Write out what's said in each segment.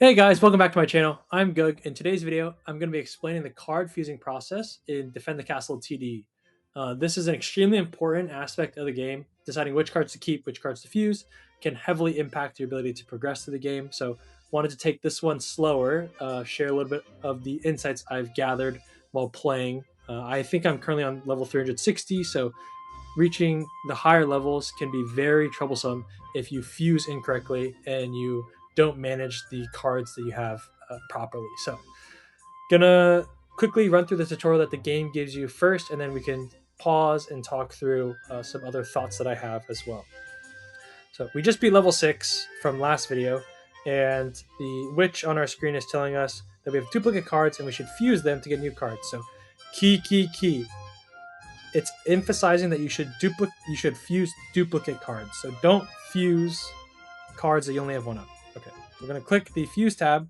Hey guys, welcome back to my channel. I'm Gug. In today's video, I'm going to be explaining the card fusing process in Defend the Castle TD. This is an extremely important aspect of the game. Deciding which cards to keep, which cards to fuse, can heavily impact your ability to progress through the game. So, wanted to take this one slower, share a little bit of the insights I've gathered while playing. I think I'm currently on level 360, so reaching the higher levels can be very troublesome if you fuse incorrectly and you don't manage the cards that you have properly. So, gonna quickly run through the tutorial that the game gives you first, and then we can pause and talk through some other thoughts that I have as well. So, we just beat level 6 from last video, and the witch on our screen is telling us that we have duplicate cards and we should fuse them to get new cards. So, key, it's emphasizing that you should fuse duplicate cards. So don't fuse cards that you only have one of. Okay, we're gonna click the fuse tab and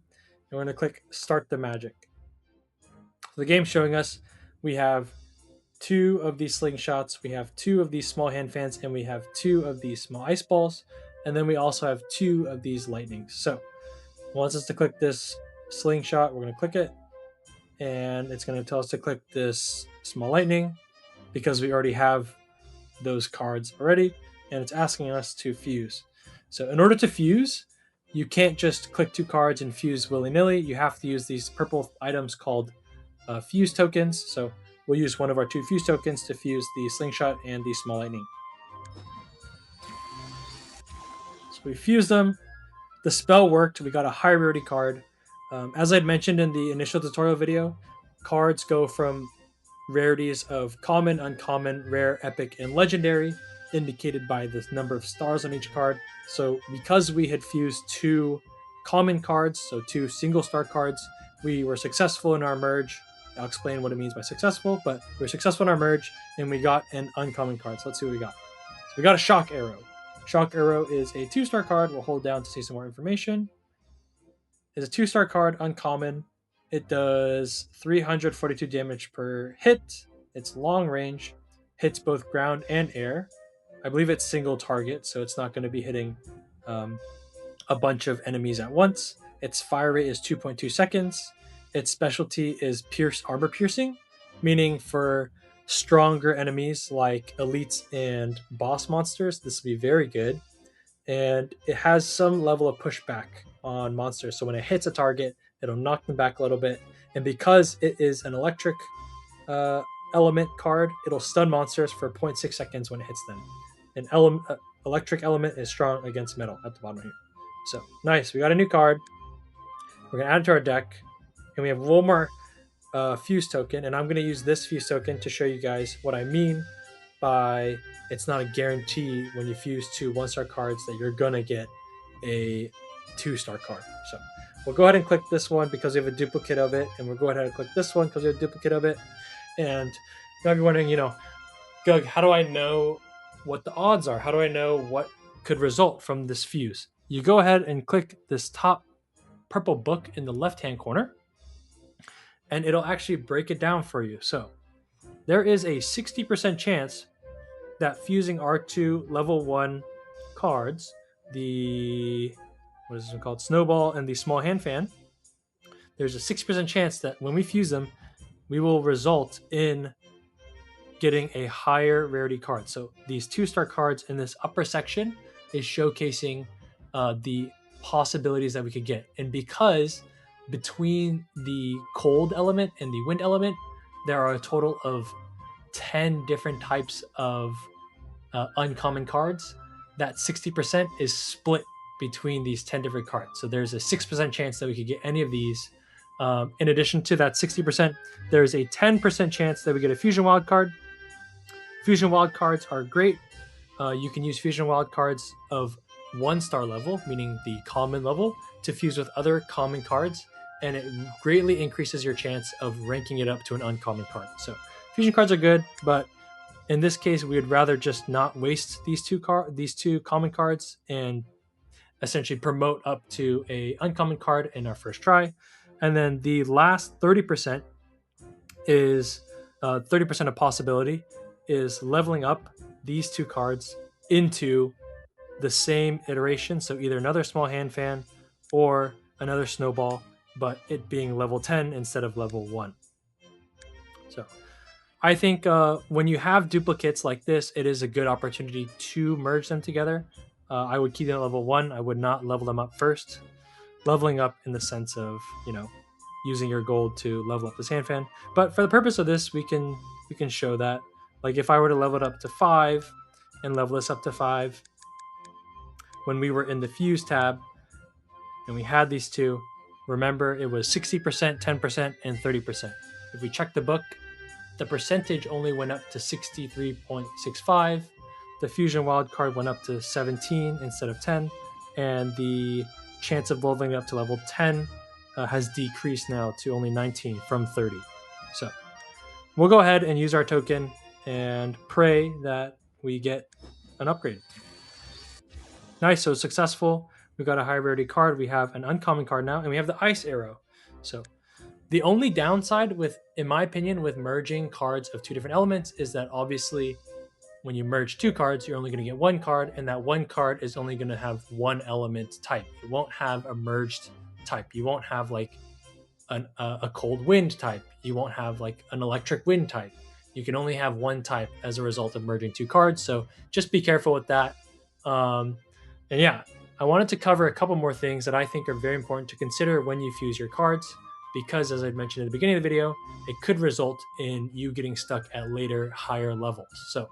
we're gonna click start the magic. So the game's showing us we have two of these slingshots, we have two of these small hand fans, and we have two of these small ice balls, and then we also have two of these lightnings. So it wants us to click this slingshot, we're gonna click it, and it's gonna tell us to click this small lightning because we already have those cards already, and it's asking us to fuse. So in order to fuse, you can't just click two cards and fuse willy-nilly. You have to use these purple items called fuse tokens. So we'll use one of our two fuse tokens to fuse the slingshot and the small lightning. So we fused them. The spell worked. We got a high rarity card. As I'd mentioned in the initial tutorial video, cards go from rarities of common, uncommon, rare, epic, and legendary, indicated by the number of stars on each card. So because we had fused two common cards, so two single star cards, we were successful in our merge. I'll explain what it means by successful, but we were successful in our merge and we got an uncommon card. So let's see what we got. So we got a shock arrow. Shock arrow is a 2-star card. We'll hold down to see some more information. It's a 2-star card, uncommon. It does 342 damage per hit. It's long range, hits both ground and air. I believe it's single target, so it's not going to be hitting a bunch of enemies at once. Its fire rate is 2.2 seconds. Its specialty is armor piercing, meaning for stronger enemies like elites and boss monsters, this will be very good. And it has some level of pushback on monsters. So when it hits a target, it'll knock them back a little bit. And because it is an electric element card, it'll stun monsters for 0.6 seconds when it hits them. An electric element is strong against metal at the bottom here. So nice, we got a new card. We're gonna add it to our deck, and we have one more fuse token. And I'm gonna use this fuse token to show you guys what I mean by it's not a guarantee when you fuse two 1-star cards that you're gonna get a 2-star card. So we'll go ahead and click this one because we have a duplicate of it, and we'll go ahead and click this one because we have a duplicate of it. And you might be wondering, Gug, how do I know what the odds are? How do I know what could result from this fuse? You go ahead and click this top purple book in the left-hand corner, and it'll actually break it down for you. So there is a 60% chance that fusing our two level 1 cards, the what is it called, snowball and the small hand fan, there's a 60% chance that when we fuse them, we will result in getting a higher rarity card. So these 2-star cards in this upper section is showcasing the possibilities that we could get. And because between the cold element and the wind element, there are a total of 10 different types of uncommon cards, that 60% is split between these 10 different cards. So there's a 6% chance that we could get any of these. In addition to that 60%, there's a 10% chance that we get a fusion wild card. Fusion wild cards are great. You can use fusion wild cards of 1-star level, meaning the common level, to fuse with other common cards, and it greatly increases your chance of ranking it up to an uncommon card. So fusion cards are good, but in this case, we would rather just not waste these two common cards and essentially promote up to a uncommon card in our first try. And then the last 30% is 30% of possibility is leveling up these two cards into the same iteration. So either another small hand fan or another snowball, but it being level 10 instead of level 1. So I think when you have duplicates like this, it is a good opportunity to merge them together. I would keep them at level 1. I would not level them up first. Leveling up in the sense of, using your gold to level up the sand fan. But for the purpose of this, we can show that. Like if I were to level it up to 5 and level this up to 5, when we were in the fuse tab and we had these two, remember it was 60%, 10%, and 30%. If we check the book, the percentage only went up to 63.65. The fusion wildcard went up to 17 instead of 10, and the chance of leveling up to level 10 has decreased now to only 19 from 30. So we'll go ahead and use our token and pray that we get an upgrade. Nice, so successful. We got a high rarity card. We have an uncommon card now, and we have the ice arrow. So the only downside with, in my opinion, with merging cards of two different elements is that obviously when you merge two cards, you're only going to get one card, and that one card is only going to have one element type. It won't have a merged type. You won't have like a cold wind type. You won't have like an electric wind type. You can only have one type as a result of merging two cards. So just be careful with that. And yeah, I wanted to cover a couple more things that I think are very important to consider when you fuse your cards, because as I mentioned at the beginning of the video, it could result in you getting stuck at later higher levels. So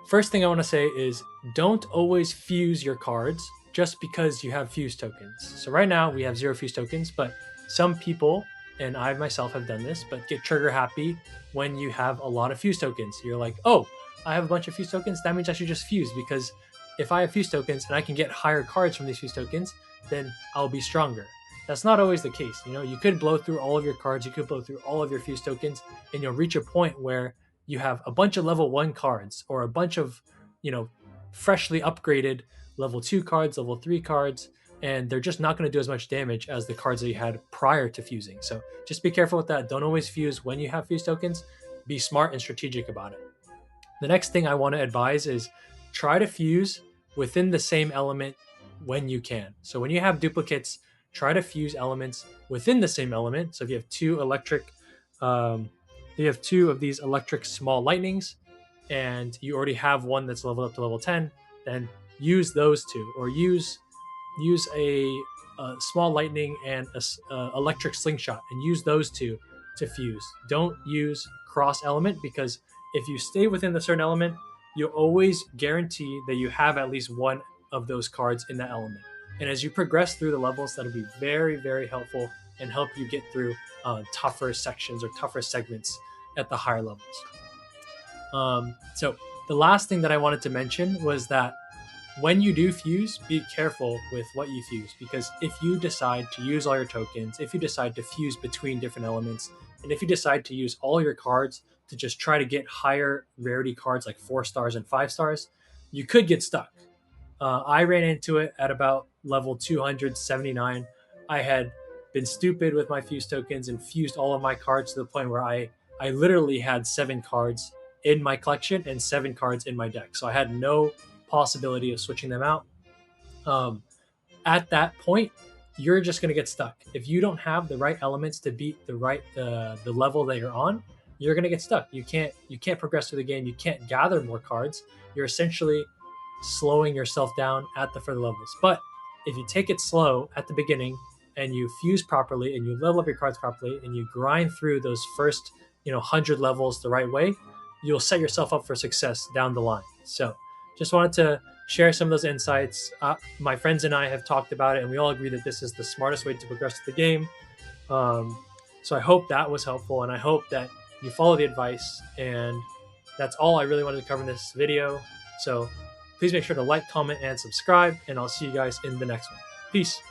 first thing I want to say is don't always fuse your cards just because you have fuse tokens. So right now we have 0 fuse tokens, but some people, and I myself have done this, but get trigger happy when you have a lot of fuse tokens. You're like, oh, I have a bunch of fuse tokens. That means I should just fuse, because if I have fuse tokens and I can get higher cards from these fuse tokens, then I'll be stronger. That's not always the case. You could blow through all of your cards. You could blow through all of your fuse tokens, and you'll reach a point where you have a bunch of level 1 cards or a bunch of, freshly upgraded level 2 cards, level 3 cards, and they're just not going to do as much damage as the cards that you had prior to fusing. So just be careful with that. Don't always fuse when you have fuse tokens. Be smart and strategic about it. The next thing I want to advise is try to fuse within the same element when you can. So when you have duplicates, try to fuse elements within the same element. So if you have two of these electric small lightnings, and you already have one that's leveled up to level 10, then use those two, or use a small lightning and a electric slingshot, and use those two to fuse. Don't use cross element, because if you stay within the certain element, you'll always guarantee that you have at least one of those cards in that element. And as you progress through the levels, that'll be very, very helpful and help you get through tougher sections or tougher segments at the higher levels. So the last thing that I wanted to mention was that when you do fuse, be careful with what you fuse, because if you decide to use all your tokens, if you decide to fuse between different elements, and if you decide to use all your cards to just try to get higher rarity cards like 4 stars and 5 stars, you could get stuck. I ran into it at about level 279. I had been stupid with my fuse tokens and fused all of my cards to the point where I literally had 7 cards in my collection and 7 cards in my deck. So I had no possibility of switching them out. At that point, you're just going to get stuck. If you don't have the right elements to beat the level that you're on, you're going to get stuck. You can't progress through the game. You can't gather more cards. You're essentially slowing yourself down at the further levels. But if you take it slow at the beginning and you fuse properly and you level up your cards properly and you grind through those first 100 levels the right way, you'll set yourself up for success down the line. So just wanted to share some of those insights. My friends and I have talked about it, and we all agree that this is the smartest way to progress the game. So I hope that was helpful, and I hope that you follow the advice. And that's all I really wanted to cover in this video. So please make sure to like, comment, and subscribe, and I'll see you guys in the next one. Peace.